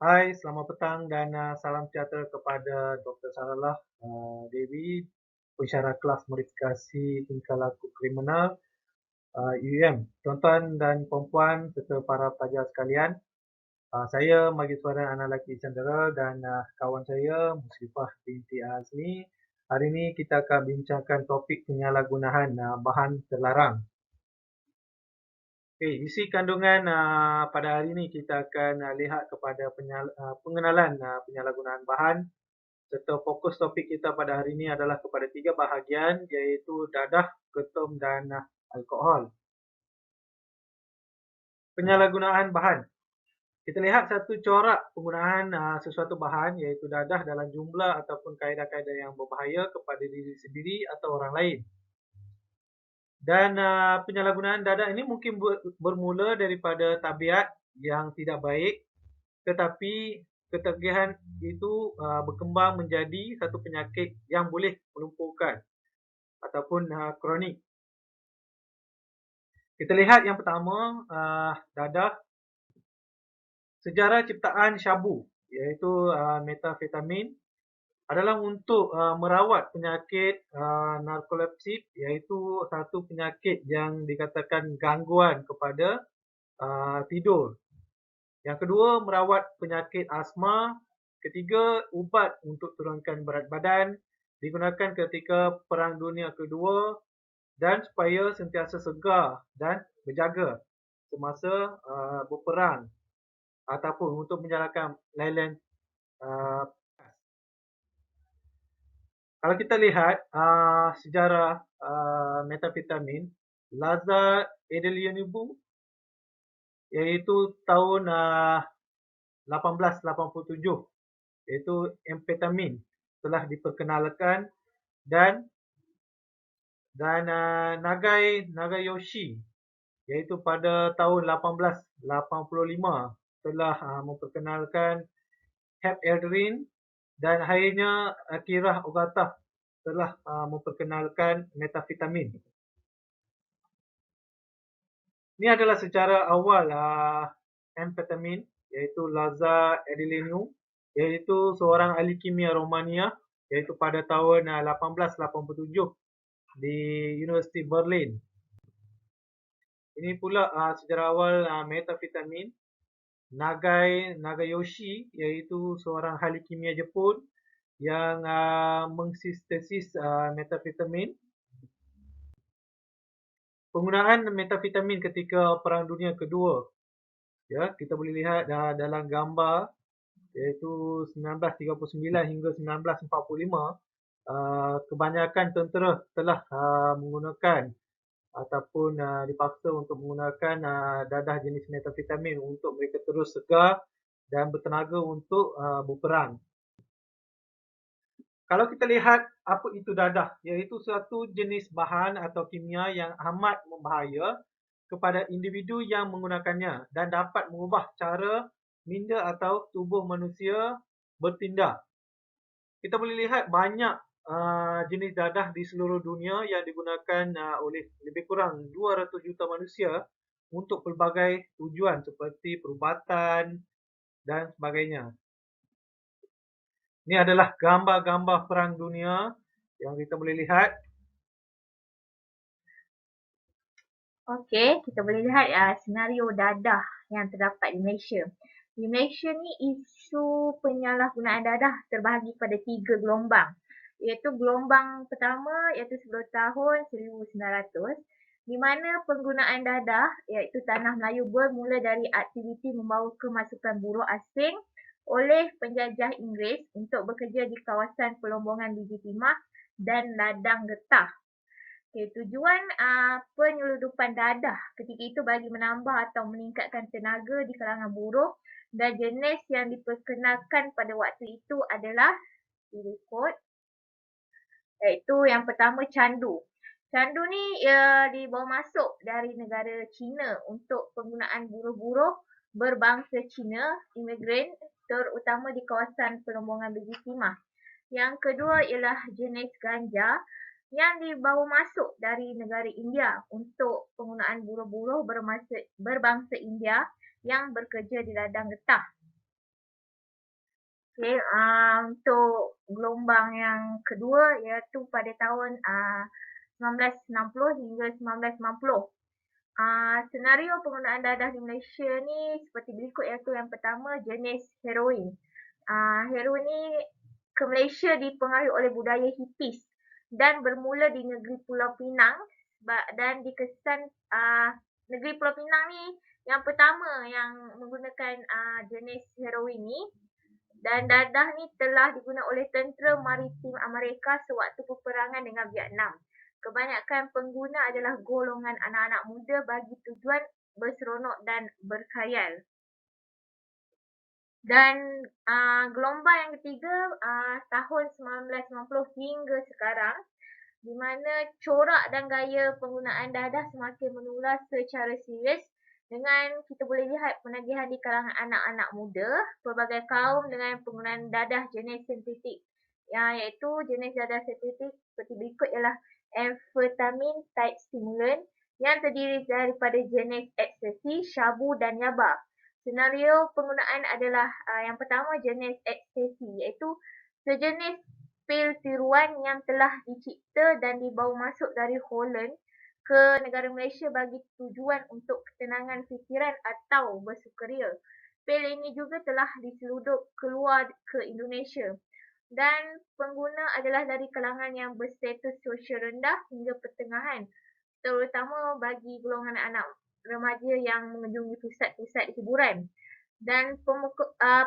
Hai, selamat petang dan salam sejahtera kepada Dr. Sarallah Dewi, pensyarah kelas modifikasi tingkah laku kriminal UUM. Tuan-tuan dan puan-puan serta para pelajar sekalian, saya Mahasiswa Anak Lelaki Chandra dan kawan saya Musrifah binti Azmi. Hari ini kita akan bincangkan topik penyalahgunaan bahan terlarang. Okey, isi kandungan pada hari ini kita akan lihat kepada pengenalan penyalahgunaan bahan. Serta fokus topik kita pada hari ini adalah kepada tiga bahagian iaitu dadah, ketum dan alkohol. Penyalahgunaan bahan. Kita lihat satu corak penggunaan sesuatu bahan iaitu dadah dalam jumlah ataupun kaedah-kaedah yang berbahaya kepada diri sendiri atau orang lain. Dan penyalahgunaan dadah ini mungkin bermula daripada tabiat yang tidak baik, tetapi ketagihan itu berkembang menjadi satu penyakit yang boleh melumpuhkan ataupun kronik. Kita lihat yang pertama, dadah. Sejarah ciptaan syabu iaitu metafetamin adalah untuk merawat penyakit narkolepsi iaitu satu penyakit yang dikatakan gangguan kepada tidur. Yang kedua, merawat penyakit asma. Ketiga, ubat untuk turunkan berat badan digunakan ketika Perang Dunia Kedua dan supaya sentiasa segar dan berjaga semasa berperang ataupun untuk menjalankan lain-lain. Uh, Kalau kita lihat sejarah metafetamin, Lazar Edeljanibu iaitu tahun 1887 iaitu amfetamin telah diperkenalkan dan Nagayoshi iaitu pada tahun 1885 telah memperkenalkan hepedrin dan akhirnya Akira Ogata telah memperkenalkan metafetamin. Ini adalah sejarah awal amfetamin iaitu Lazar Edelinyu iaitu seorang ahli kimia Romania iaitu pada tahun 1887 di Universiti Berlin. Ini pula sejarah awal metafetamin. Nagayoshi iaitu seorang ahli kimia Jepun yang mengsintesis metafetamin. Penggunaan metafetamin ketika Perang Dunia Kedua. Ya, kita boleh lihat dalam gambar iaitu 1939 hingga 1945 kebanyakan tentera telah menggunakan ataupun dipaksa untuk menggunakan dadah jenis metafetamin untuk mereka terus segar dan bertenaga untuk berperang. Kalau kita lihat apa itu dadah, iaitu suatu jenis bahan atau kimia yang amat membahaya kepada individu yang menggunakannya dan dapat mengubah cara minda atau tubuh manusia bertindak. Kita boleh lihat banyak jenis dadah di seluruh dunia yang digunakan oleh lebih kurang 200 juta manusia untuk pelbagai tujuan seperti perubatan dan sebagainya. Ini adalah gambar-gambar Perang Dunia yang kita boleh lihat. Okey, kita boleh lihat senario dadah yang terdapat di Malaysia. Di Malaysia ni isu penyalahgunaan dadah terbahagi pada 3 gelombang. Iaitu gelombang pertama iaitu sebelum tahun 1900 di mana penggunaan dadah iaitu tanah Melayu bermula dari aktiviti membawa kemasukan buruh asing oleh penjajah Inggeris untuk bekerja di kawasan pelombongan biji timah dan ladang getah. Okay, tujuan penyeludupan dadah ketika itu bagi menambah atau meningkatkan tenaga di kalangan buruh dan jenis yang diperkenalkan pada waktu itu adalah dirikut iaitu yang pertama candu. Candu ni dibawa masuk dari negara China untuk penggunaan buruh-buruh berbangsa Cina, imigran terutama di kawasan pelombongan biji timah. Yang kedua ialah jenis ganja yang dibawa masuk dari negara India untuk penggunaan buruh-buruh berbangsa India yang bekerja di ladang getah. Okay, untuk gelombang yang kedua iaitu pada tahun 1960 hingga 1990. Senario penggunaan dadah di Malaysia ni seperti berikut, iaitu yang pertama jenis heroin. Heroin ni ke Malaysia dipengaruhi oleh budaya hippies dan bermula di negeri Pulau Pinang dan dikesan negeri Pulau Pinang ni yang pertama yang menggunakan jenis heroin ni. Dan dadah ni telah digunakan oleh tentera maritim Amerika sewaktu peperangan dengan Vietnam. Kebanyakan pengguna adalah golongan anak-anak muda bagi tujuan berseronok dan berkhayal. Dan gelombang yang ketiga tahun 1990 hingga sekarang, di mana corak dan gaya penggunaan dadah semakin menular secara serius dengan kita boleh lihat penagihan di kalangan anak-anak muda, pelbagai kaum dengan penggunaan dadah jenis sintetik. Iaitu jenis dadah sintetik seperti berikut ialah amfetamin type stimulant yang terdiri daripada jenis ekstasi, syabu dan yaba. Senario penggunaan adalah yang pertama jenis ekstasi, iaitu sejenis pil tiruan yang telah dicipta dan dibawa masuk dari Holland ke negara Malaysia bagi tujuan untuk ketenangan fikiran atau bersukaria. Pil ini juga telah diseludup keluar ke Indonesia dan pengguna adalah dari kalangan yang berstatus sosial rendah hingga pertengahan, terutama bagi golongan anak remaja yang mengunjungi pusat-pusat hiburan. Dan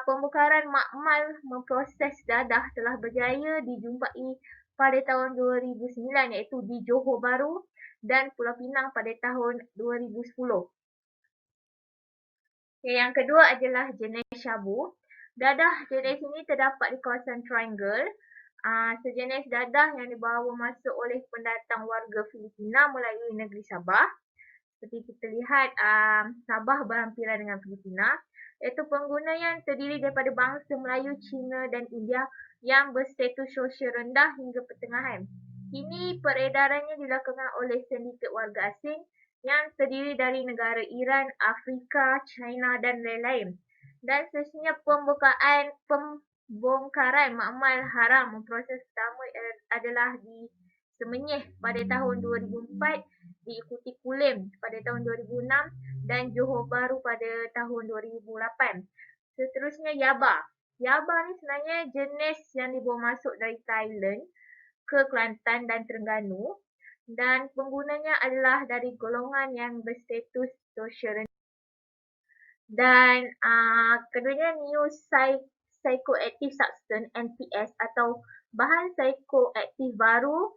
pembukaran makmal memproses dadah telah berjaya dijumpai pada tahun 2009, iaitu di Johor Bahru dan Pulau Pinang pada tahun 2010. Okay, yang kedua adalah jenis syabu. Dadah jenis ini terdapat di kawasan Triangle. Sejenis dadah yang dibawa masuk oleh pendatang warga Filipina melalui negeri Sabah. Seperti kita lihat, Sabah berhampiran dengan Filipina, iaitu pengguna yang terdiri daripada bangsa Melayu, Cina dan India yang berstatus sosial rendah hingga pertengahan. Kini peredarannya dilakukan oleh sindiket warga asing yang terdiri dari negara Iran, Afrika, China dan lain-lain. Dan seterusnya pembongkaran makmal haram memproses pertama adalah di Semenyih pada tahun 2004, diikuti Kulim pada tahun 2006 dan Johor Bahru pada tahun 2008. Seterusnya Yaba. Yaba ni sebenarnya jenis yang dibawa masuk dari Thailand ke Kelantan dan Terengganu dan penggunanya adalah dari golongan yang berstatus sosial rendah. Dan keduanya new psychoactive substance NPS atau bahan psikoaktif baru.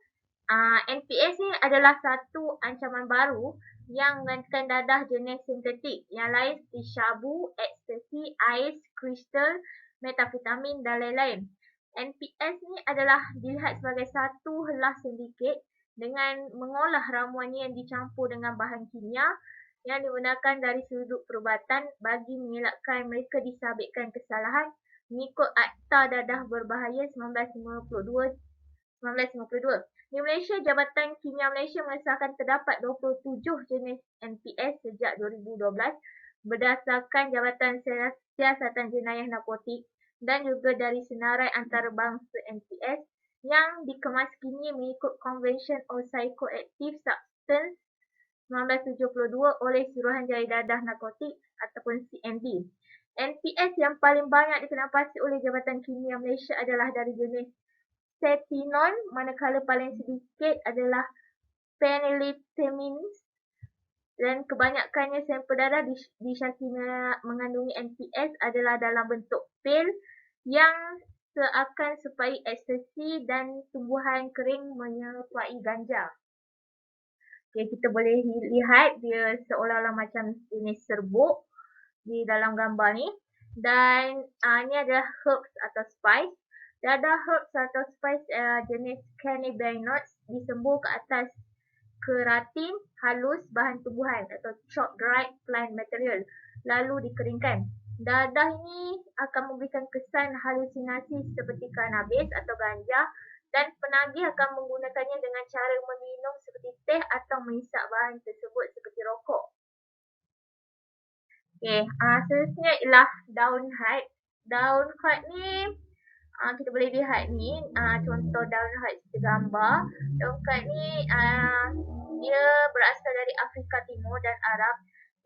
NPS ni adalah satu ancaman baru yang menggantikan dadah jenis sintetik yang lain seperti syabu, ekstasi, ais, kristal, metafetamin dan lain-lain. NPS ni adalah dilihat sebagai satu helah sindiket dengan mengolah ramuan yang dicampur dengan bahan kimia yang digunakan dari sudut perubatan bagi mengelakkan mereka disabitkan kesalahan mengikut Akta Dadah Berbahaya 1952. Di Malaysia, Jabatan Kimia Malaysia mengesahkan terdapat 27 jenis NPS sejak 2012 berdasarkan Jabatan Siasatan Jenayah Narkotik dan juga dari senarai antarabangsa NPS yang dikemas kini mengikut Convention on Psychoactive Substance 1972 oleh Suruhanjaya Dadah Narkotik ataupun CND. NPS yang paling banyak dikenalpasti oleh Jabatan Kimia Malaysia adalah dari jenis Cetinon, manakala paling sedikit adalah phenylethylamine dan kebanyakannya sampel darah disyaki mengandungi NPS adalah dalam bentuk pil yang seakan serupai ekstasi dan tumbuhan kering menyerupai ganja. Okay, kita boleh lihat dia seolah-olah macam jenis serbuk di dalam gambar ni. Dan ini adalah herbs atau spice. Dadah herbs atau spice jenis cannabinoids disembur ke atas keratin halus bahan tumbuhan atau chopped dried plant material lalu dikeringkan. Dadah ini akan memberikan kesan halusinasi seperti kanabis atau ganja dan penagih akan menggunakannya dengan cara meminum seperti teh atau menghisap bahan tersebut seperti rokok. Okay, seterusnya ialah daun had. Daun khat ni kita boleh lihat ni contoh daun khat kita gambar. Daun khat ni dia berasal dari Afrika Timur dan Arab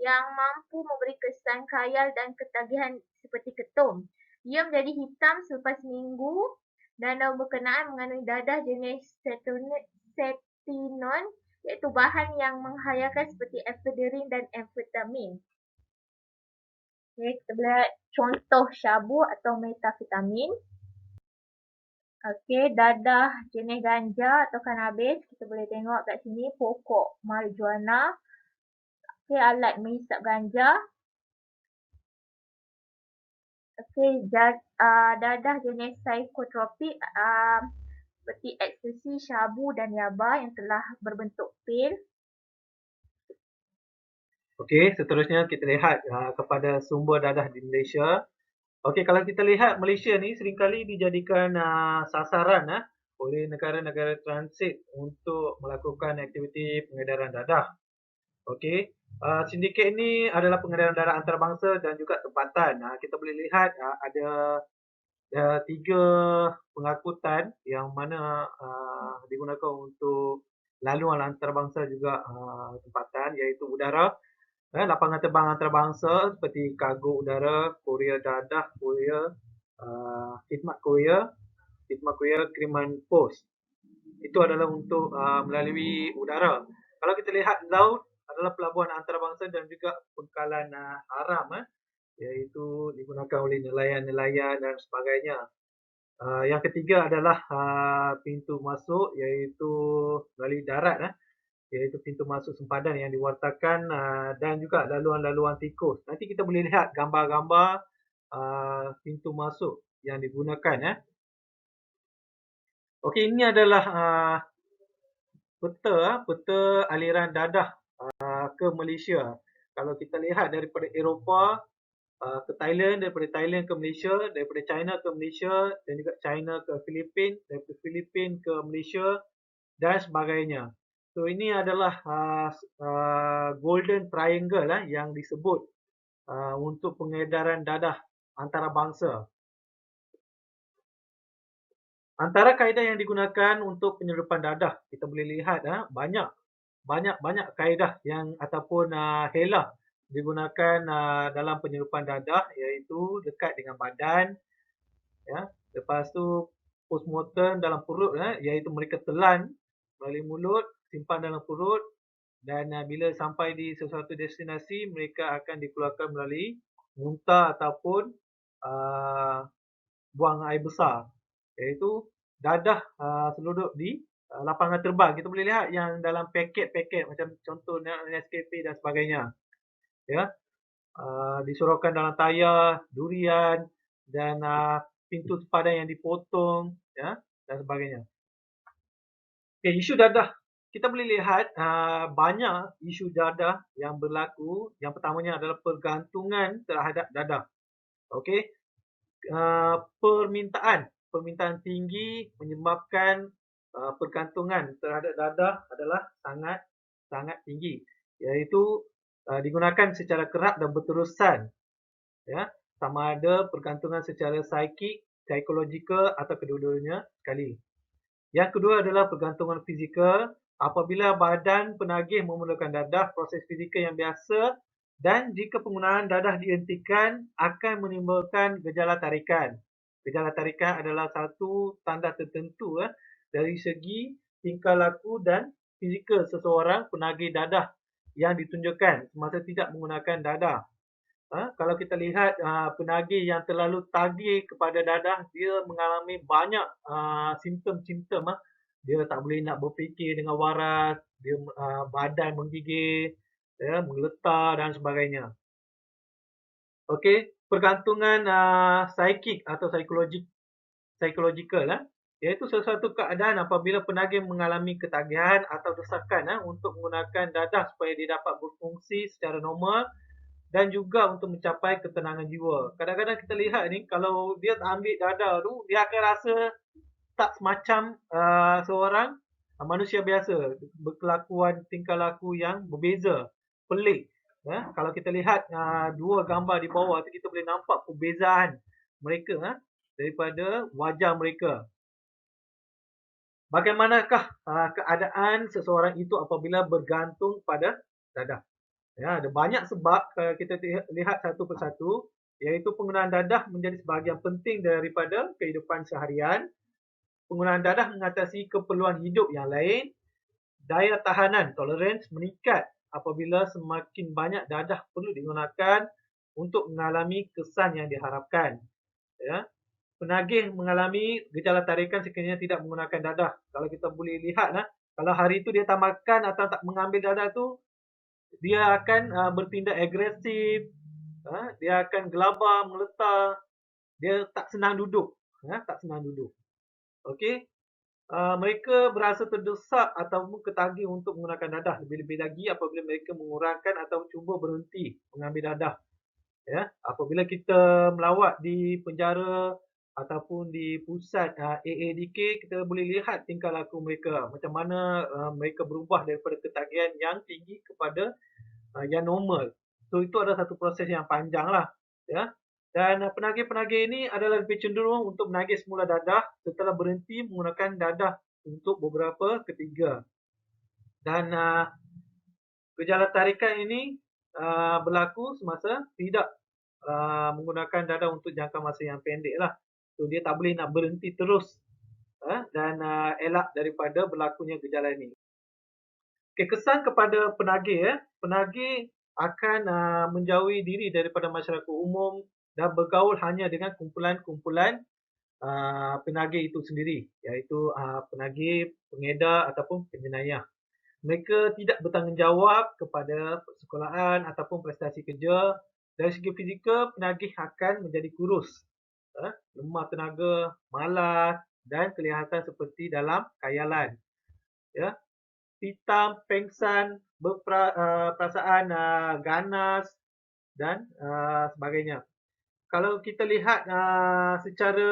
yang mampu memberi kesan khayal dan ketagihan seperti ketum. Ia menjadi hitam selepas seminggu dan daun berkenaan mengandungi dadah jenis setinon iaitu bahan yang menghayalkan seperti efedrin dan amfetamin. Okay, kita boleh lihat contoh syabu atau metafetamin. Okey, dadah jenis ganja atau kanabis. Kita boleh tengok kat sini pokok marijuana. Okey, alat menghisap ganja. Okey, dadah jenis psikotropik seperti ekstasi, syabu dan yaba yang telah berbentuk pil. Okey, seterusnya kita lihat kepada sumber dadah di Malaysia. Okey, kalau kita lihat Malaysia ni seringkali dijadikan sasaran oleh negara-negara transit untuk melakukan aktiviti pengedaran dadah. Okey, sindiket ini adalah pengedaran dadah antarabangsa dan juga tempatan. Kita boleh lihat ada 3 pengangkutan yang mana digunakan untuk laluan antarabangsa juga tempatan, iaitu udara, lapangan terbang antarabangsa seperti kargo udara, Korea dadah, Korea, khidmat Korea, kiriman pos. Itu adalah untuk melalui udara. Kalau kita lihat laut adalah pelabuhan antarabangsa dan juga pangkalan haram, iaitu digunakan oleh nelayan-nelayan dan sebagainya. Yang ketiga adalah pintu masuk, iaitu melalui darat, iaitu pintu masuk sempadan yang diwartakan dan juga laluan-laluan tikus. Nanti kita boleh lihat gambar-gambar pintu masuk yang digunakan. Okey, ini adalah peta aliran dadah ke Malaysia. Kalau kita lihat daripada Eropah ke Thailand, daripada Thailand ke Malaysia, daripada China ke Malaysia dan juga China ke Filipin, daripada Filipin ke Malaysia dan sebagainya. So ini adalah golden triangle yang disebut untuk pengedaran dadah antarabangsa. Antara kaedah yang digunakan untuk penyeludupan dadah, kita boleh lihat banyak kaedah yang ataupun helah digunakan dalam penyeludupan dadah, iaitu dekat dengan badan, lepas tu postmortem dalam perut, iaitu mereka telan melalui mulut, simpan dalam perut dan bila sampai di sesuatu destinasi mereka akan dikeluarkan melalui muntah ataupun buang air besar, iaitu dadah seluduk di lapangan terbang. Kita boleh lihat yang dalam paket-paket macam contoh Nescafe dan sebagainya, disorokkan dalam tayar, durian dan pintu sepadan yang dipotong, dan sebagainya. Okay, isu dadah. Kita boleh lihat banyak isu dadah yang berlaku. Yang pertamanya adalah pergantungan terhadap dadah. Okey, permintaan tinggi menyebabkan pergantungan terhadap dadah adalah sangat tinggi, iaitu digunakan secara kerap dan berterusan, sama ada pergantungan secara psikologikal atau kedua-duanya sekali. Yang kedua adalah pergantungan fizikal. Apabila badan penagih memerlukan dadah, proses fizikal yang biasa, dan jika penggunaan dadah dihentikan akan menimbulkan gejala tarikan. Gejala tarikan adalah satu tanda tertentu dari segi tingkah laku dan fizikal seseorang penagih dadah yang ditunjukkan semasa tidak menggunakan dadah. Kalau kita lihat penagih yang terlalu tagih kepada dadah, dia mengalami banyak simptom-simptom. Dia tak boleh nak berfikir dengan waras, dia badan menggigil, mengeletar dan sebagainya. Okey, pergantungan psikik atau psikologikal, iaitu sesuatu keadaan apabila penagih mengalami ketagihan atau desakan untuk menggunakan dadah supaya dia dapat berfungsi secara normal dan juga untuk mencapai ketenangan jiwa. Kadang-kadang kita lihat ni, kalau dia tak ambil dadah tu, dia akan rasa tak semacam seorang manusia biasa, berkelakuan tingkah laku yang berbeza, pelik. Kalau kita lihat dua gambar di bawah tu, kita boleh nampak perbezaan mereka, daripada wajah mereka. Bagaimanakah keadaan seseorang itu apabila bergantung pada dadah? Ya, ada banyak sebab kalau kita lihat satu persatu, iaitu penggunaan dadah menjadi sebahagian penting daripada kehidupan seharian. Penggunaan dadah mengatasi keperluan hidup yang lain. Daya tahanan tolerance meningkat apabila semakin banyak dadah perlu digunakan untuk mengalami kesan yang diharapkan. Ya. Penagih mengalami gejala tarikan sekiranya tidak menggunakan dadah. Kalau kita boleh lihat, kalau hari itu dia tak makan atau tak mengambil dadah tu, dia akan bertindak agresif, dia akan gelabah, meletar, dia tak senang duduk. Tak senang duduk. Okey. Mereka berasa terdesak ataupun ketagih untuk menggunakan dadah. Lebih-lebih lagi apabila mereka mengurangkan atau cuba berhenti mengambil dadah. Ya, apabila kita melawat di penjara ataupun di pusat AADK, kita boleh lihat tingkah laku mereka, macam mana mereka berubah daripada ketagihan yang tinggi kepada yang normal. So itu adalah satu proses yang panjang lah, ya. Dan penagih-penagih ini adalah lebih cenderung untuk menagih semula dadah setelah berhenti menggunakan dadah untuk beberapa ketiga. Dan gejala tarikan ini berlaku semasa tidak menggunakan dadah untuk jangka masa yang pendek lah. So dia tak boleh nak berhenti terus dan elak daripada berlakunya gejala ini. Okay, kesan kepada penagih. Penagih akan menjauhi diri daripada masyarakat umum dan bergaul hanya dengan kumpulan-kumpulan penagih itu sendiri, iaitu penagih, pengedar ataupun penjenayah. Mereka tidak bertanggungjawab kepada persekolahan ataupun prestasi kerja. Dari segi fizikal, penagih akan menjadi kurus, lemah tenaga, malas dan kelihatan seperti dalam khayalan. Ya. Pitam, pengsan, perasaan ganas dan sebagainya. Kalau kita lihat secara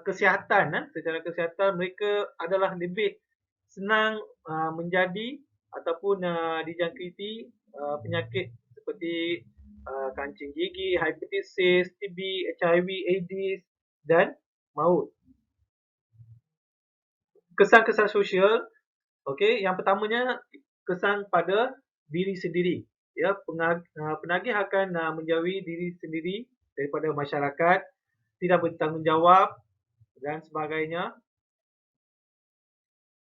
kesihatan, mereka adalah lebih senang menjadi ataupun dijangkiti penyakit seperti kancing gigi, hepatitis, TB, HIV, AIDS dan maut. Kesan-kesan sosial, okey, yang pertamanya kesan pada diri sendiri. Ya, penagih akan menjauhi diri sendiri daripada masyarakat, tidak bertanggungjawab dan sebagainya.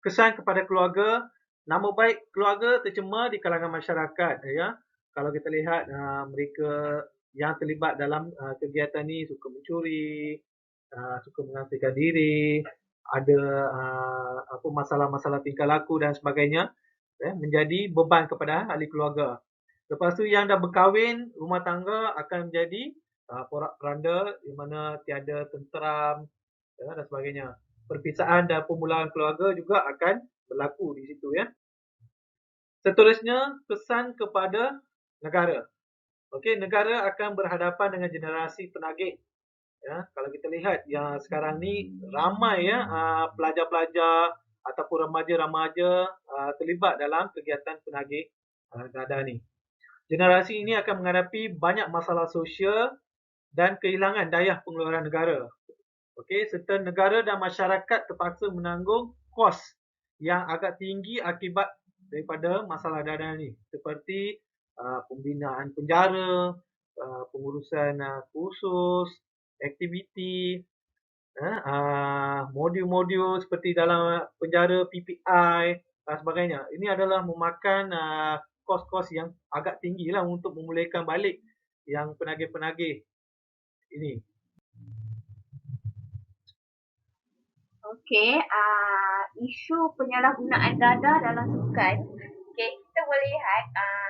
Kesan kepada keluarga, nama baik keluarga tercemar di kalangan masyarakat. Ya, kalau kita lihat mereka yang terlibat dalam kegiatan ini suka mencuri, suka mengasihkan diri, ada apa masalah-masalah tingkah laku dan sebagainya, menjadi beban kepada ahli keluarga. Lepas tu yang dah berkahwin, rumah tangga akan menjadi porak-poranda di mana tiada tenteram dan sebagainya. Perpisaan dan pemulaan keluarga juga akan berlaku di situ, ya. Seterusnya, kesan kepada negara. Okey, negara akan berhadapan dengan generasi penagih. Ya, kalau kita lihat yang sekarang ni ramai pelajar-pelajar ataupun remaja-remaja terlibat dalam kegiatan penagih dadah ni. Generasi ini akan menghadapi banyak masalah sosial dan kehilangan daya pengeluaran negara. Okey, serta negara dan masyarakat terpaksa menanggung kos yang agak tinggi akibat daripada masalah dadah ni, seperti pembinaan penjara, pengurusan kursus, aktiviti, modul-modul seperti dalam penjara PPI dan sebagainya. Ini adalah memakan kos-kos yang agak tinggi lah untuk memulihkan balik yang penagih-penagih ini. Okey, isu penyalahgunaan dadah dalam sukan. Okey, kita boleh lihat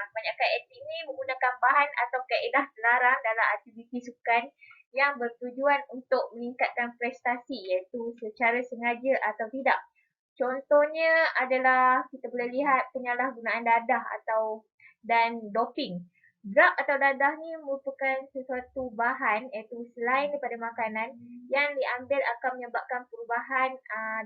kebanyakan atlet ni menggunakan bahan atau kaedah terlarang dalam aktiviti sukan yang bertujuan untuk meningkatkan prestasi, iaitu secara sengaja atau tidak. Contohnya adalah kita boleh lihat penyalahgunaan dadah dan doping. Drug atau dadah ni merupakan sesuatu bahan, iaitu selain daripada makanan, yang diambil akan menyebabkan perubahan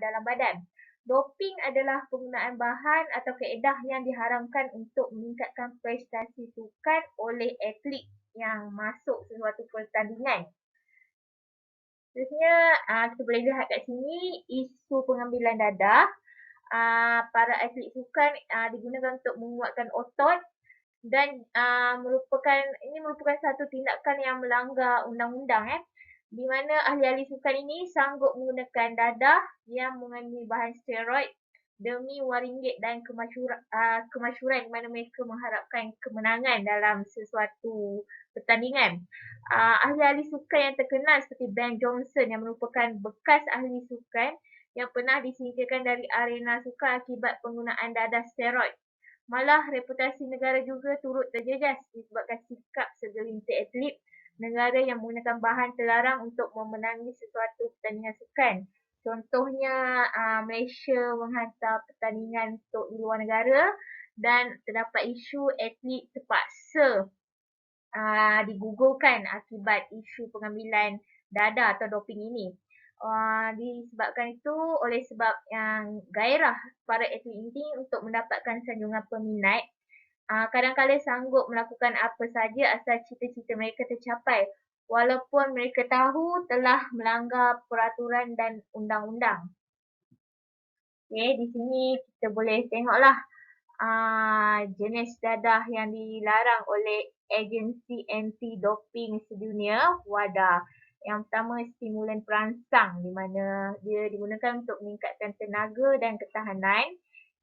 dalam badan. Doping adalah penggunaan bahan atau kaedah yang diharamkan untuk meningkatkan prestasi sukan oleh atlet yang masuk sesuatu pertandingan. Seterusnya, kita boleh lihat kat sini isu pengambilan dadah. Para atlet sukan digunakan untuk menguatkan otot dan merupakan satu tindakan yang melanggar undang-undang di mana ahli-ahli sukan ini sanggup menggunakan dadah yang mengandungi bahan steroid demi wang ringgit dan kemasyhuran di mana mereka mengharapkan kemenangan dalam sesuatu pertandingan. Ahli-ahli sukan yang terkenal seperti Ben Johnson yang merupakan bekas ahli sukan yang pernah disingkirkan dari arena sukan akibat penggunaan dadah steroid. Malah reputasi negara juga turut terjejas disebabkan sikap segelintir atlet negara yang menggunakan bahan terlarang untuk memenangi sesuatu pertandingan sukan. Contohnya Malaysia menghantar pertandingan untuk di luar negara dan terdapat isu atlet terpaksa digugurkan akibat isu pengambilan dadah atau doping ini. Disebabkan itu oleh sebab yang gairah para atlet ini untuk mendapatkan sanjungan peminat, kadang-kadang sanggup melakukan apa saja asal cita-cita mereka tercapai walaupun mereka tahu telah melanggar peraturan dan undang-undang. Okay, di sini kita boleh tengoklah jenis dadah yang dilarang oleh agensi anti-doping sedunia, WADA. Yang pertama, stimulan perangsang di mana dia digunakan untuk meningkatkan tenaga dan ketahanan.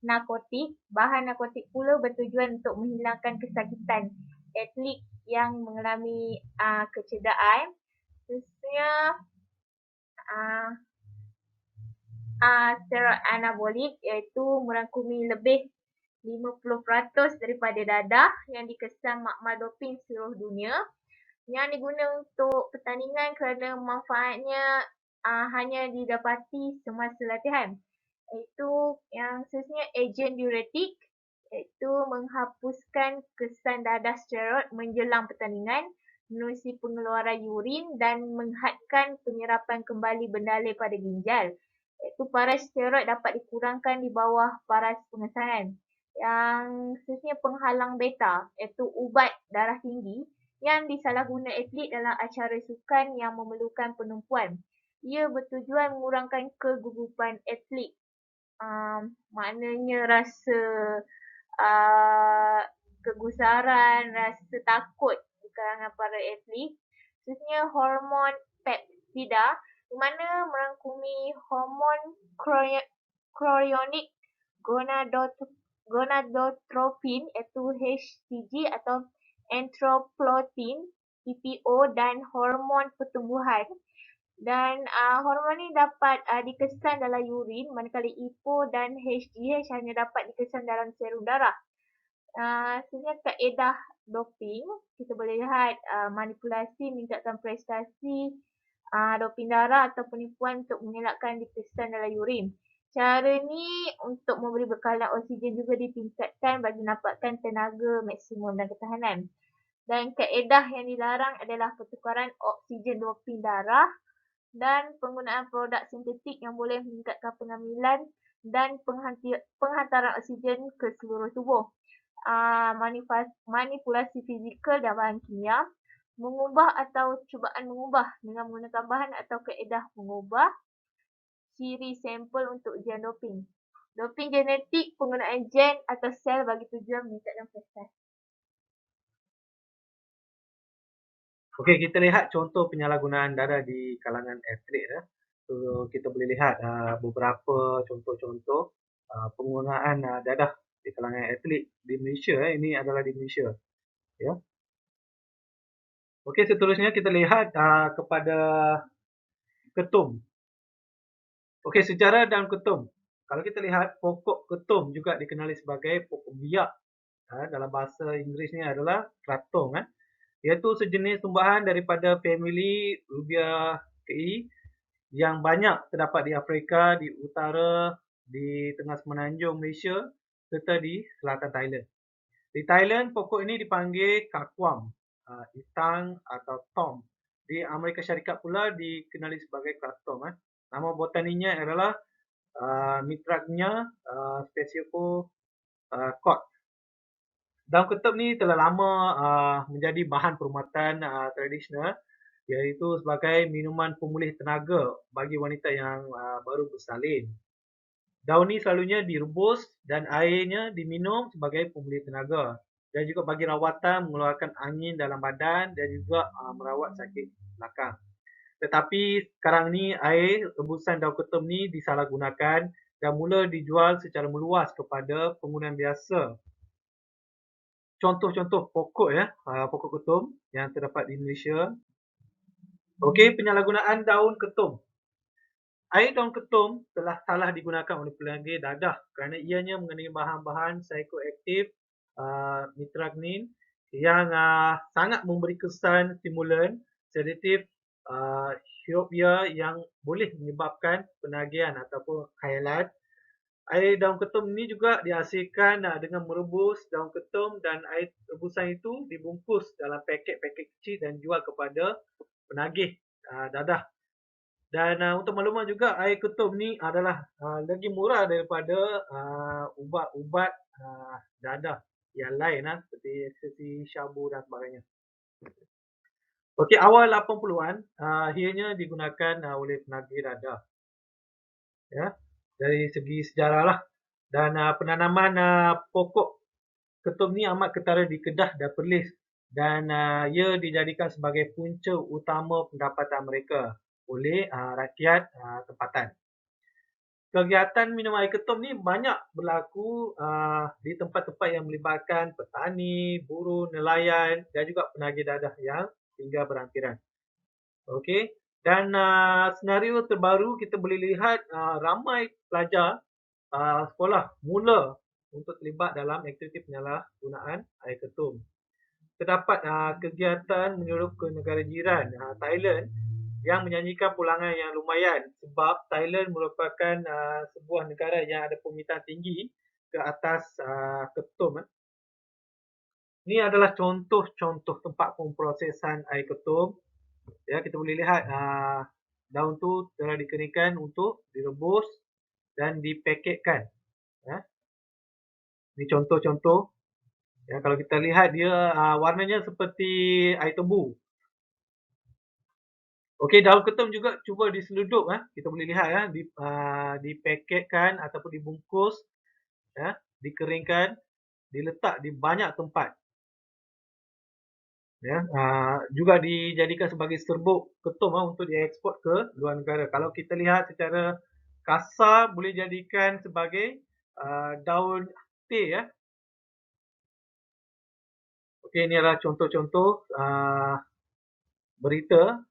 Narkotik, bahan narkotik pula bertujuan untuk menghilangkan kesakitan atlet yang mengalami kecederaan. Khususnya steroid anabolik iaitu merangkumi lebih 50% daripada dadah yang dikesan makmal doping seluruh dunia yang digunakan untuk pertandingan kerana manfaatnya hanya didapati semasa latihan. Iaitu yang seterusnya agent diuretik iaitu menghapuskan kesan dadah steroid menjelang pertandingan, menerusi pengeluaran urin dan menghadkan penyerapan kembali bendalai pada ginjal. Iaitu paras steroid dapat dikurangkan di bawah paras pengesanan. Yang seterusnya penghalang beta iaitu ubat darah tinggi yang disalahguna atlet dalam acara sukan yang memerlukan penumpuan. Ia bertujuan mengurangkan kegugupan atlet. Maknanya rasa kegusaran, rasa takut di kalangan para atlet. Seterusnya hormon peptida di mana merangkumi hormon chorionic gonadotropin iaitu HCG atau erythropoietin EPO dan hormon pertumbuhan. Dan hormon ini dapat dikesan dalam urin manakala EPO dan HGH hanya dapat dikesan dalam serum darah. Sebenarnya kaedah doping, kita boleh lihat manipulasi meningkatkan prestasi doping darah atau penipuan untuk mengelakkan dikesan dalam urin. Cara ni untuk memberi bekalan oksigen juga ditingkatkan bagi mendapatkan tenaga maksimum dan ketahanan. Dan kaedah yang dilarang adalah pertukaran oksigen doping darah dan penggunaan produk sintetik yang boleh meningkatkan pengambilan dan penghantaran oksigen ke seluruh tubuh. Manipulasi fizikal dan bahan kimia, mengubah atau cubaan mengubah dengan menggunakan bahan atau kaedah mengubah ciri sampel untuk ujian doping. Doping genetik, penggunaan gen atau sel bagi tujuan meningkatkan prestasi. Okey, kita lihat contoh penyalahgunaan dadah di kalangan atlet. So, kita boleh lihat beberapa contoh-contoh penggunaan dadah di kalangan atlet di Malaysia. Ini adalah di Malaysia. Ya. Okey, seterusnya kita lihat kepada ketum. Okey, sejarah dalam ketum. Kalau kita lihat pokok ketum juga dikenali sebagai pokok biak. Dalam bahasa Inggerisnya adalah kratom. Iaitu sejenis tumbuhan daripada famili Rubiaceae yang banyak terdapat di Afrika, di utara, di tengah semenanjung Malaysia serta di selatan Thailand. Di Thailand, pokok ini dipanggil kakwam, itang atau tom. Di Amerika Syarikat pula dikenali sebagai kratom. Nama botaninya adalah Mitragnia specioco Daun ketum ni telah lama menjadi bahan perubatan tradisional iaitu sebagai minuman pemulih tenaga bagi wanita yang baru bersalin. Daun ni selalunya direbus dan airnya diminum sebagai pemulih tenaga dan juga bagi rawatan, mengeluarkan angin dalam badan dan juga merawat sakit belakang. Tetapi sekarang ni air rebusan daun ketum ni disalahgunakan dan mula dijual secara meluas kepada penggunaan biasa. Contoh-contoh pokok pokok ketum yang terdapat di Malaysia. Okey, penyalahgunaan daun ketum. Air daun ketum telah salah digunakan oleh pelanggan dadah kerana ianya mengandungi bahan-bahan psikoaktif mitragnin yang sangat memberi kesan stimulan, sedatif, hiopia yang boleh menyebabkan penagihan ataupun khayalan. Air daun ketum ini juga dihasilkan dengan merebus daun ketum dan air rebusan itu dibungkus dalam paket-paket kecil dan jual kepada penagih dadah. Dan untuk maklumat juga air ketum ni adalah lagi murah daripada ubat-ubat dadah yang lain seperti ekstasi, syabu dan sebagainya. Okey, awal 80-an ianya digunakan oleh penagih dadah. Ya, dari segi sejarah lah. Dan penanaman pokok ketum ni amat ketara di Kedah dan Perlis dan ia dijadikan sebagai punca utama pendapatan mereka oleh rakyat tempatan. Kegiatan minum air ketum ni banyak berlaku di tempat-tempat yang melibatkan petani, buruh, nelayan dan juga penagih dadah yang tinggal berhampiran. Okey, dan senario terbaru kita boleh lihat ramai pelajar sekolah mula untuk terlibat dalam aktiviti penyalahgunaan air ketum. Terdapat kegiatan menyuruh ke negara jiran Thailand yang menyanyikan pulangan yang lumayan sebab Thailand merupakan sebuah negara yang ada permintaan tinggi ke atas ketum. Ini adalah contoh-contoh tempat pemprosesan air ketum. Ya, kita boleh lihat daun tu telah dikeringkan untuk direbus dan dipaketkan. Ya. Ini contoh-contoh. Ya, kalau kita lihat dia warnanya seperti air tebu. Okey, daun ketum juga cuba diseludup kita boleh lihat dipaketkan ataupun dibungkus dikeringkan, diletak di banyak tempat. Ya, juga dijadikan sebagai serbuk ketum untuk dieksport ke luar negara. Kalau kita lihat secara kasar boleh jadikan sebagai daun teh ya. Okey, ini adalah contoh-contoh berita.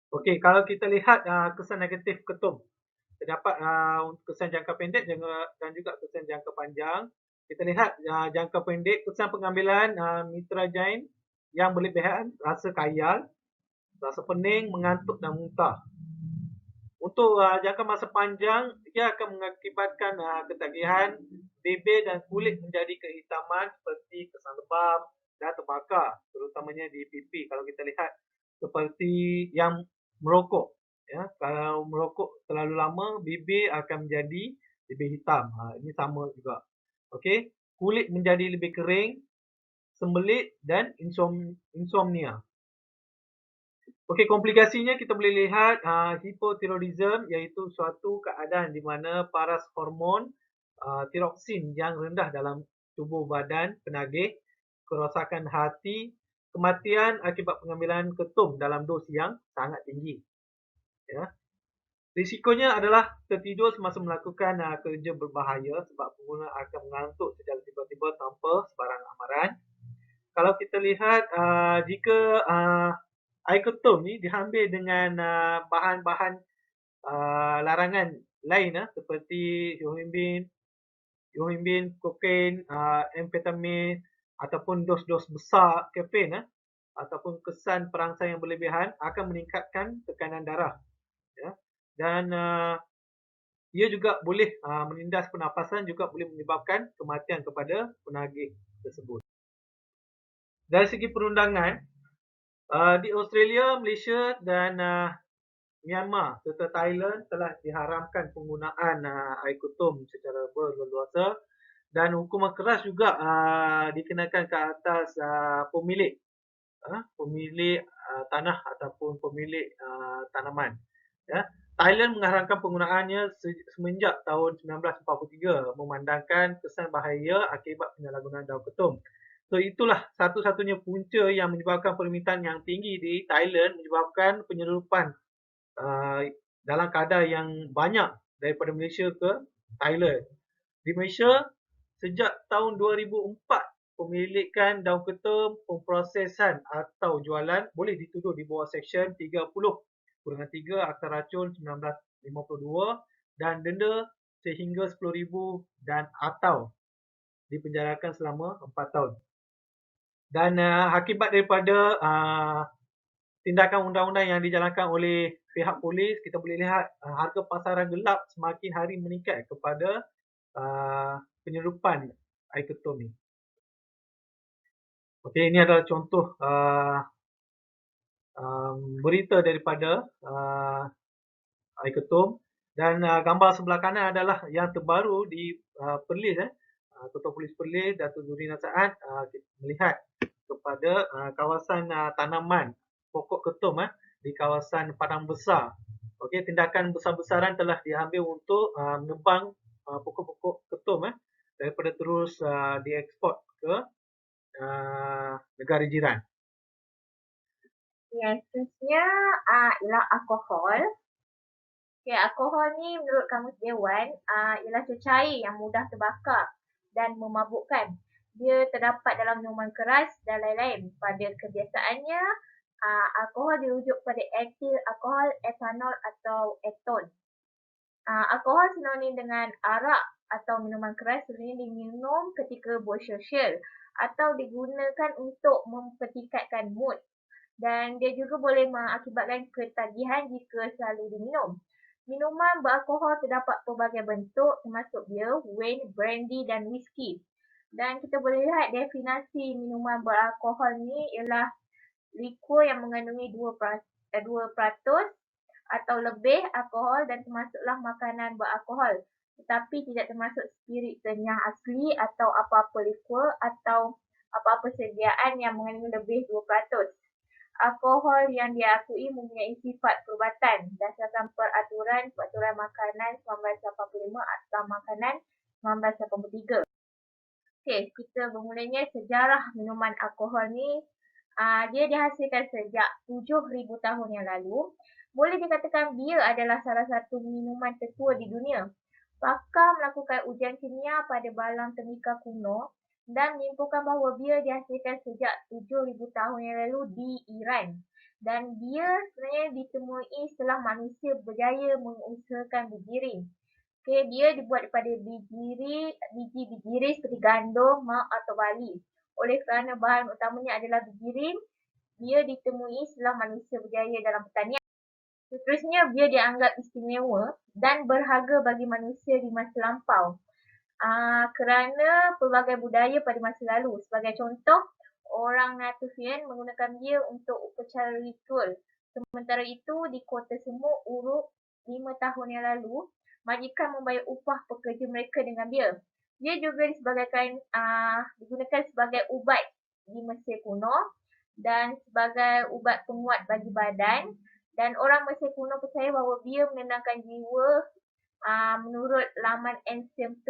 Okey, kalau kita lihat kesan negatif ketum, terdapat kesan jangka pendek dan juga kesan jangka panjang. Kita lihat jangka pendek, kesan pengambilan mitragyne yang berlebihan, rasa kayal, rasa pening, mengantuk dan muntah. Untuk jangka masa panjang, ia akan mengakibatkan ketagihan, bibir dan kulit menjadi kehitaman seperti kesan lebam dan terbakar, terutamanya di pipi. Kalau kita lihat seperti yang merokok, ya, kalau merokok terlalu lama, bibir akan menjadi lebih hitam. Ini sama juga. Okey, kulit menjadi lebih kering, sembelit dan insomnia. Okey, komplikasinya kita boleh lihat hipotiroidism iaitu suatu keadaan di mana paras hormon tiroksin yang rendah dalam tubuh badan penagih, kerosakan hati, kematian akibat pengambilan ketum dalam dos yang sangat tinggi. Ya. Risikonya adalah tertidur semasa melakukan kerja berbahaya sebab pengguna akan mengantuk secara tiba-tiba tanpa sebarang amaran. Kalau kita lihat jika air ketum ni diambil dengan bahan-bahan larangan lain seperti yohimbin, kokain, amfetamin ataupun dos-dos besar kafein ataupun kesan perangsang yang berlebihan akan meningkatkan tekanan darah ya. Dan ia juga boleh menindas pernafasan, juga boleh menyebabkan kematian kepada penagih tersebut. Dari segi perundangan di Australia, Malaysia dan Myanmar serta Thailand telah diharamkan penggunaan air ketum secara berleluasa dan hukuman keras juga dikenakan ke atas pemilik pemilik tanah ataupun pemilik tanaman. Ya. Thailand mengharamkan penggunaannya semenjak tahun 1943 memandangkan kesan bahaya akibat penyalahgunaan daun ketum. So itulah satu-satunya punca yang menyebabkan permintaan yang tinggi di Thailand menyebabkan penyelundupan dalam kadar yang banyak daripada Malaysia ke Thailand. Di Malaysia, sejak tahun 2004, pemilikan daun ketum, pemprosesan atau jualan boleh dituduh di bawah Seksyen 30/3 Akta Racun 1952 dan denda sehingga RM10,000 dan atau dipenjarakan selama 4 tahun. Dan akibat daripada tindakan undang-undang yang dijalankan oleh pihak polis, kita boleh lihat harga pasaran gelap semakin hari meningkat kepada penyelundupan air ketum ni. Okey, ini adalah contoh berita daripada air ketum dan gambar sebelah kanan adalah yang terbaru di Perlis. Ketua Polis Perlis, Datuk Zurina Saad melihat kepada kawasan tanaman pokok ketum di kawasan Padang Besar. Okey, tindakan besar-besaran telah diambil untuk menebang pokok-pokok ketum daripada terus dieksport ke negara jiran. Yang seterusnya ialah alkohol. Okay, alkohol ni menurut Kamus Dewan ialah cecair yang mudah terbakar dan memabukkan. Dia terdapat dalam minuman keras dan lain-lain. Pada kebiasaannya, alkohol dirujuk pada etil alkohol, etanol atau eton. Alkohol sinonim dengan arak atau minuman keras sering diminum ketika bersosial atau digunakan untuk mempertingkatkan mood. Dan dia juga boleh mengakibatkan ketagihan jika selalu diminum. Minuman beralkohol terdapat pelbagai bentuk termasuk bir, wine, brandy dan whisky. Dan kita boleh lihat definisi minuman beralkohol ni ialah likur yang mengandungi 2% atau lebih alkohol dan termasuklah makanan beralkohol. Tetapi tidak termasuk spirit yang asli atau apa-apa likur atau apa-apa sediaan yang mengandungi lebih 2%. Alkohol yang diakui mempunyai sifat perubatan berdasarkan Peraturan Makanan 1985 atau Makanan 1983. Okey, kita bermulanya sejarah minuman alkohol ni. Dia dihasilkan sejak 7,000 tahun yang lalu. Boleh dikatakan bia adalah salah satu minuman tertua di dunia. Pakar melakukan ujian kimia pada balang temikat kuno dan menyimpulkan bahawa bia dihasilkan sejak 7,000 tahun yang lalu di Iran. Dan bia sebenarnya ditemui setelah manusia berjaya mengusahakan bijirin. Okay, dia dibuat daripada biji bijirin seperti gandum, malt atau barley. Oleh kerana bahan utamanya adalah bijirin, bia ditemui setelah manusia berjaya dalam pertanian. Seterusnya, bia dianggap istimewa dan berharga bagi manusia di masa lampau. Kerana pelbagai budaya pada masa lalu. Sebagai contoh, orang Natufian menggunakan bia untuk upacara ritual. Sementara itu, di Kota Semut, Uruk 5 tahun yang lalu, majikan membayar upah pekerja mereka dengan bia. Bia juga digunakan sebagai ubat di Mesir kuno dan sebagai ubat penguat bagi badan. Dan orang Mesir kuno percaya bahawa bia menenangkan jiwa menurut laman Ancient.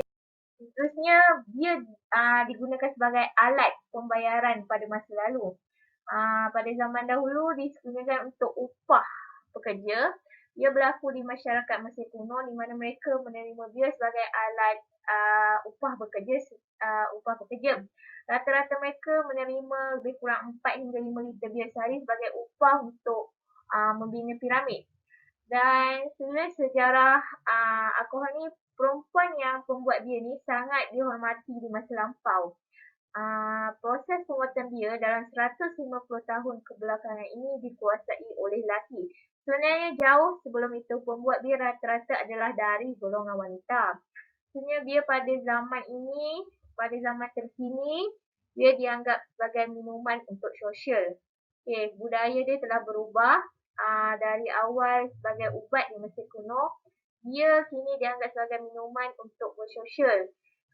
Seterusnya, bia digunakan sebagai alat pembayaran pada masa lalu. Pada zaman dahulu, digunakan untuk upah pekerja. Ia berlaku di masyarakat Mesir kuno di mana mereka menerima bia sebagai alat upah pekerja. Rata-rata mereka menerima lebih kurang 4 hingga 5 liter bia sehari sebagai upah untuk membina piramid. Dan sebenarnya sejarah alkohol ni, perempuan yang pembuat bia ni sangat dihormati di masa lampau. Proses pembuatan bia dalam 150 tahun kebelakangan ini dikuasai oleh lelaki. Sebenarnya jauh sebelum itu, pembuat bia rata-rata adalah dari golongan wanita. Sebenarnya bia pada zaman terkini, bia dianggap sebagai minuman untuk sosial. Okay, budaya dia telah berubah. Dari awal sebagai ubat di Mesir kuno, bia kini dianggap sebagai minuman untuk bersosial.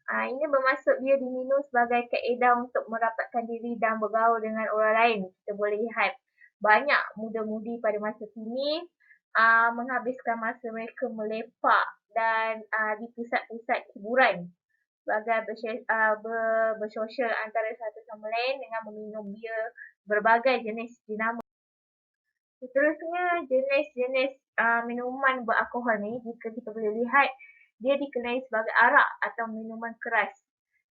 Ini bermaksud dia diminum sebagai kaedah untuk merapatkan diri dan bergaul dengan orang lain. Kita boleh lihat banyak muda-mudi pada masa kini menghabiskan masa mereka melepak dan di pusat-pusat hiburan sebagai bersosial antara satu sama lain dengan meminum bia berbagai jenis jenama. Seterusnya, jenis-jenis minuman beralkohol ni, jika kita boleh lihat, dia dikenali sebagai arak atau minuman keras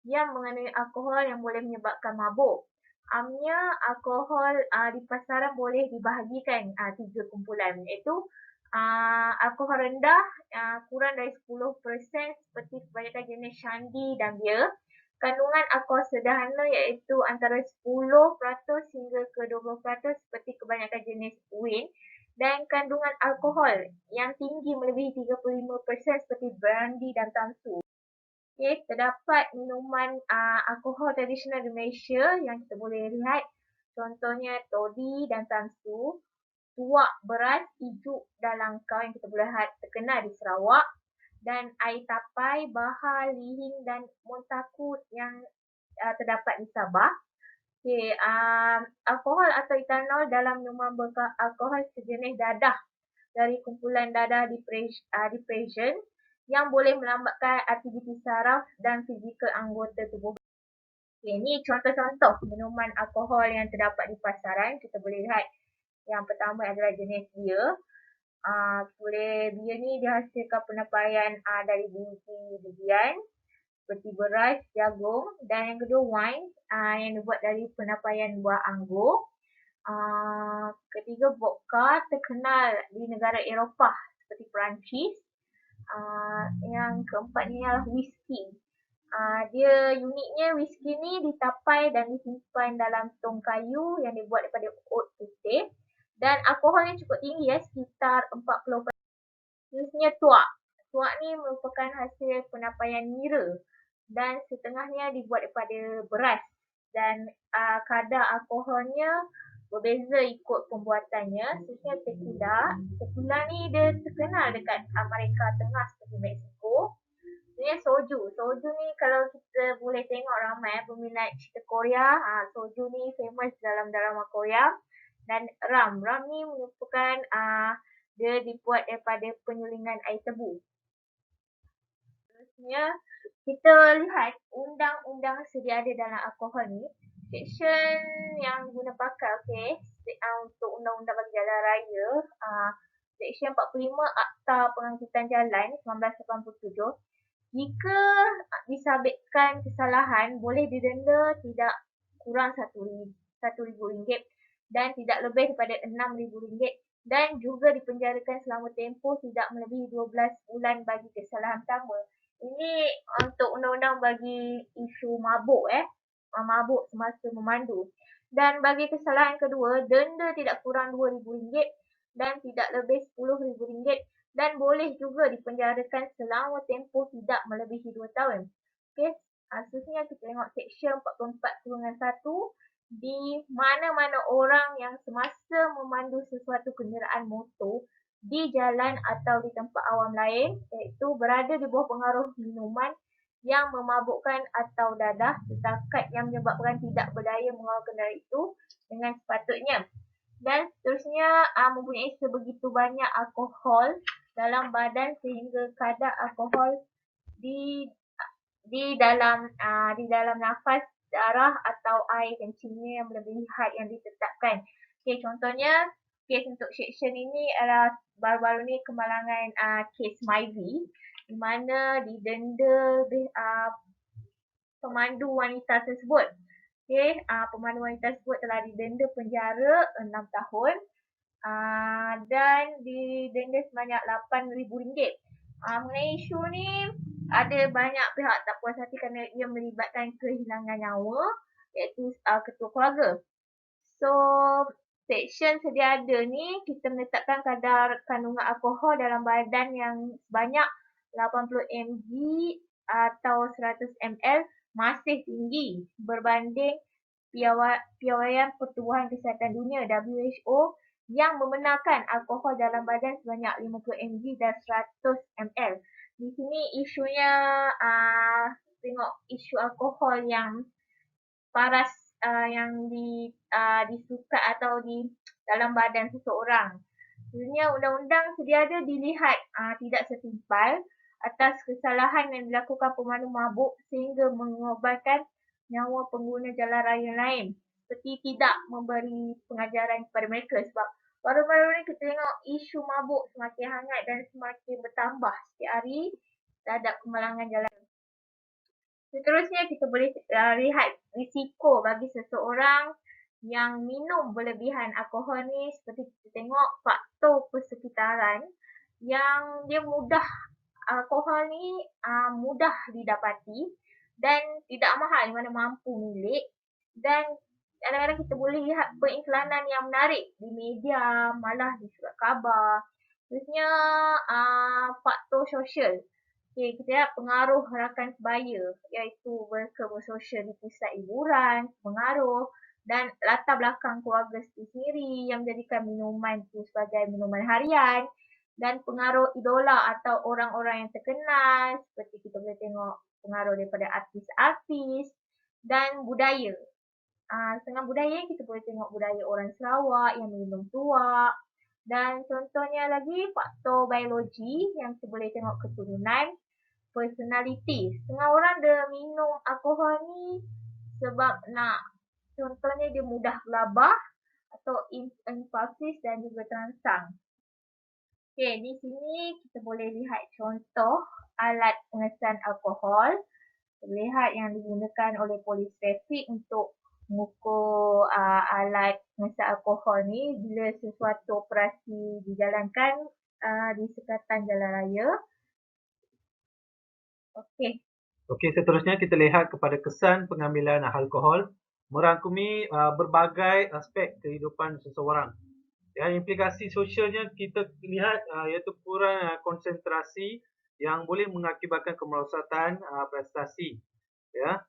yang mengandungi alkohol yang boleh menyebabkan mabuk. Amnya, alkohol di pasaran boleh dibahagikan 3 kumpulan, iaitu alkohol rendah kurang dari 10% seperti kebanyakan jenis shandy dan bia. Kandungan alkohol sederhana iaitu antara 10% hingga ke 20% seperti kebanyakan jenis wine, dan kandungan alkohol yang tinggi melebihi 35% seperti brandy dan tamsu. Okey, terdapat minuman alkohol tradisional di Malaysia yang kita boleh lihat, contohnya toddy dan tamsu, tuak beras, ijuk dan langkau yang kita boleh lihat terkenal di Sarawak, dan air tapai, bahar, lihing dan montaku yang terdapat di Sabah. Okay, alkohol atau etanol dalam minuman beralkohol sejenis dadah dari kumpulan dadah depression yang boleh melambatkan aktiviti saraf dan fizikal anggota tubuh. Okay, ini contoh-contoh minuman alkohol yang terdapat di pasaran. Kita boleh lihat yang pertama adalah jenis bia. Bia ni dihasilkan penapaian dari biji-bijian seperti beras, jagung, dan yang kedua wine yang dibuat dari penapaian buah anggur. Ketiga vodka terkenal di negara Eropah seperti Perancis. Yang keempat ni adalah whisky. Dia uniknya whisky ni ditapai dan disimpan dalam tong kayu yang dibuat daripada oat putih. Dan alkoholnya cukup tinggi sekitar 40%. Jenisnya tuak. Tuak ni merupakan hasil penapaian nira dan setengahnya dibuat daripada beras. Dan kadar alkoholnya berbeza ikut pembuatannya. Seterusnya tequila. Tequila ni dia terkenal dekat Amerika Tengah seperti Mexico. Sebenarnya soju. Soju ni kalau kita boleh tengok ramai peminat cerita Korea, soju ni famous dalam drama Korea. Dan ram. Ram ni merupakan dia dibuat daripada penyulingan air tebu. Seterusnya, kita lihat undang-undang sedia ada dalam alkohol ni. Section yang guna pakai, untuk undang-undang bagi jalan raya. Section 45 Akta Pengangkutan Jalan 1987. Jika disabitkan kesalahan, boleh didenda tidak kurang RM1,000 dan tidak lebih daripada RM6,000 dan juga dipenjarakan selama tempoh tidak melebihi 12 bulan bagi kesalahan pertama. Ini untuk undang-undang bagi isu mabuk mabuk semasa memandu. Dan bagi kesalahan kedua, denda tidak kurang RM2,000 dan tidak lebih RM10,000 dan boleh juga dipenjarakan selama tempoh tidak melebihi 2 tahun. Okey, seterusnya kita tengok section 44/1. Di mana-mana orang yang semasa memandu sesuatu kenderaan motor di jalan atau di tempat awam lain, iaitu berada di bawah pengaruh minuman yang memabukkan atau dadah setakat yang menyebabkan tidak berdaya mengawal kenderaan itu dengan sepatutnya. Dan seterusnya mempunyai sebegitu banyak alkohol dalam badan sehingga kadar alkohol di dalam nafas, darah atau air kencingnya yang melebihi had yang ditetapkan. Okey, contohnya kes untuk section ini adalah baru-baru ni kemalangan kes Myvi di mana didenda pemandu wanita tersebut. Okey, pemandu wanita tersebut telah didenda penjara 6 tahun dan didenda sebanyak RM8,000. Mengenai isu ni, ada banyak pihak tak puas hati kerana ia melibatkan kehilangan nyawa, iaitu ketua keluarga. So, section sedia ada ni, kita menetapkan kadar kandungan alkohol dalam badan yang sebanyak 80 mg atau 100 ml masih tinggi berbanding Piawaian Pertubuhan Kesihatan Dunia WHO yang membenarkan alkohol dalam badan sebanyak 50 mg dan 100 ml. Di sini isunya tengok isu alkohol yang paras yang disuka atau di dalam badan seseorang. Sebenarnya undang-undang sedia ada dilihat tidak setimpal atas kesalahan yang dilakukan pemandu mabuk sehingga mengorbankan nyawa pengguna jalan raya lain. Seperti tidak memberi pengajaran kepada mereka sebab baru-baru ni kita tengok isu mabuk semakin hangat dan semakin bertambah setiap hari terhadap kemalangan jalan. Seterusnya kita boleh lihat risiko bagi seseorang yang minum berlebihan alkohol ni, seperti kita tengok faktor persekitaran yang dia mudah, alkohol ni mudah didapati dan tidak mahal mana mampu milik, dan kadang-kadang kita boleh lihat periklanan yang menarik di media, malah di surat khabar. Seterusnya faktor sosial. Okay, kita lihat pengaruh rakan sebaya, iaitu mereka bersosial di pusat hiburan, pengaruh dan latar belakang keluarga sendiri yang menjadikan minuman itu sebagai minuman harian, dan pengaruh idola atau orang-orang yang terkenal, seperti kita boleh tengok pengaruh daripada artis-artis, dan budaya. Setengah budaya kita boleh tengok budaya orang Sarawak yang minum tuak, dan contohnya lagi faktor biologi yang kita boleh tengok keturunan, personality. Setengah orang dia minum alkohol ni sebab nak, contohnya dia mudah gelabah atau impulsif dan juga terangsang. Okey, di sini kita boleh lihat contoh alat pengesan alkohol. Kita boleh lihat yang digunakan oleh polis trafik untuk mengukur alat pengesan alkohol ni bila sesuatu operasi dijalankan di sekatan jalan raya. Okey, seterusnya kita lihat kepada kesan pengambilan alkohol merangkumi berbagai aspek kehidupan seseorang. Ya, implikasi sosialnya kita lihat iaitu kurang konsentrasi yang boleh mengakibatkan kemerosatan prestasi. Ya,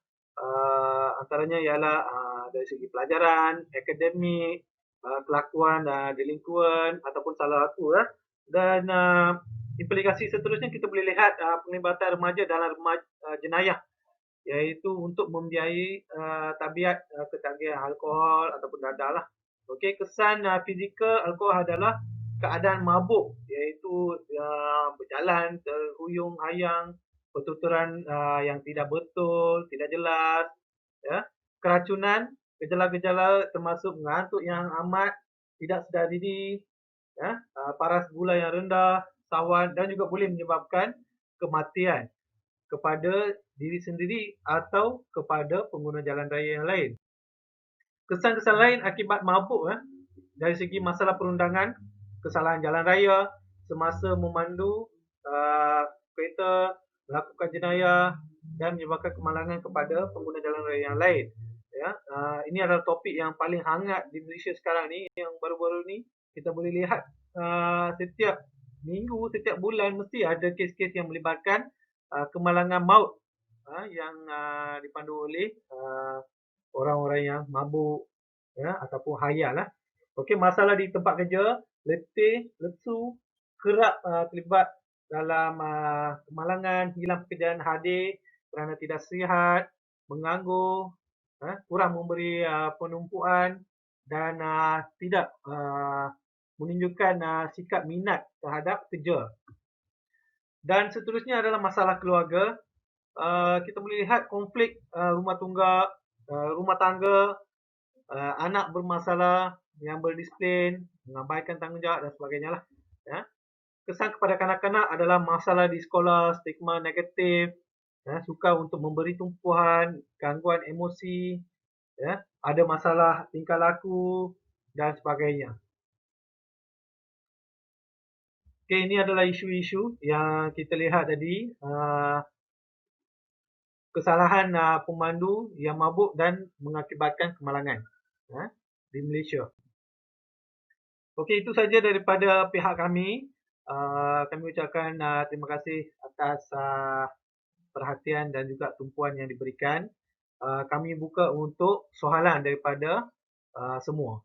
antaranya ialah dari segi pelajaran, akademik, kelakuan delinkuan ataupun salah laku. Dan implikasi seterusnya kita boleh lihat penglibatan remaja dalam jenayah, iaitu untuk membiayai tabiat ketagihan alkohol ataupun dadah lah. Okey, kesan fizikal alkohol adalah keadaan mabuk, iaitu berjalan terhuyung-hayang, pertuturan yang tidak betul, tidak jelas, ya. Keracunan, gejala-gejala termasuk mengantuk yang amat, tidak sedar diri, ya, paras gula yang rendah, sawan, dan juga boleh menyebabkan kematian kepada diri sendiri atau kepada pengguna jalan raya yang lain. Kesan-kesan lain akibat mabuk dari segi masalah perundangan, kesalahan jalan raya semasa memandu kereta, melakukan jenayah dan menyebabkan kemalangan kepada pengguna jalan raya yang lain. Ya, ini adalah topik yang paling hangat di Malaysia sekarang ni, yang baru-baru ni kita boleh lihat setiap minggu, setiap bulan mesti ada kes-kes yang melibatkan kemalangan maut yang dipandu oleh orang-orang yang mabuk, ya, ataupun hayal lah. Okey, masalah di tempat kerja, letih, lesu, kerap terlibat dalam kemalangan, hilang pekerjaan hadir kerana tidak sihat, menganggur, kurang memberi penumpuan dan tidak menunjukkan sikap minat terhadap kerja. Dan seterusnya adalah masalah keluarga. Kita boleh lihat konflik rumah tangga, anak bermasalah, yang berdisiplin, mengabaikan tanggungjawab dan sebagainya lah. Ya. Kesan kepada kanak-kanak adalah masalah di sekolah, stigma negatif, suka untuk memberi tumpuan, gangguan emosi, ya, ada masalah tingkah laku dan sebagainya. Okey, ini adalah isu-isu yang kita lihat tadi. Kesalahan pemandu yang mabuk dan mengakibatkan kemalangan di Malaysia. Okey, itu saja daripada pihak kami. Kami ucapkan terima kasih atas perhatian dan juga tumpuan yang diberikan. Kami buka untuk soalan daripada semua.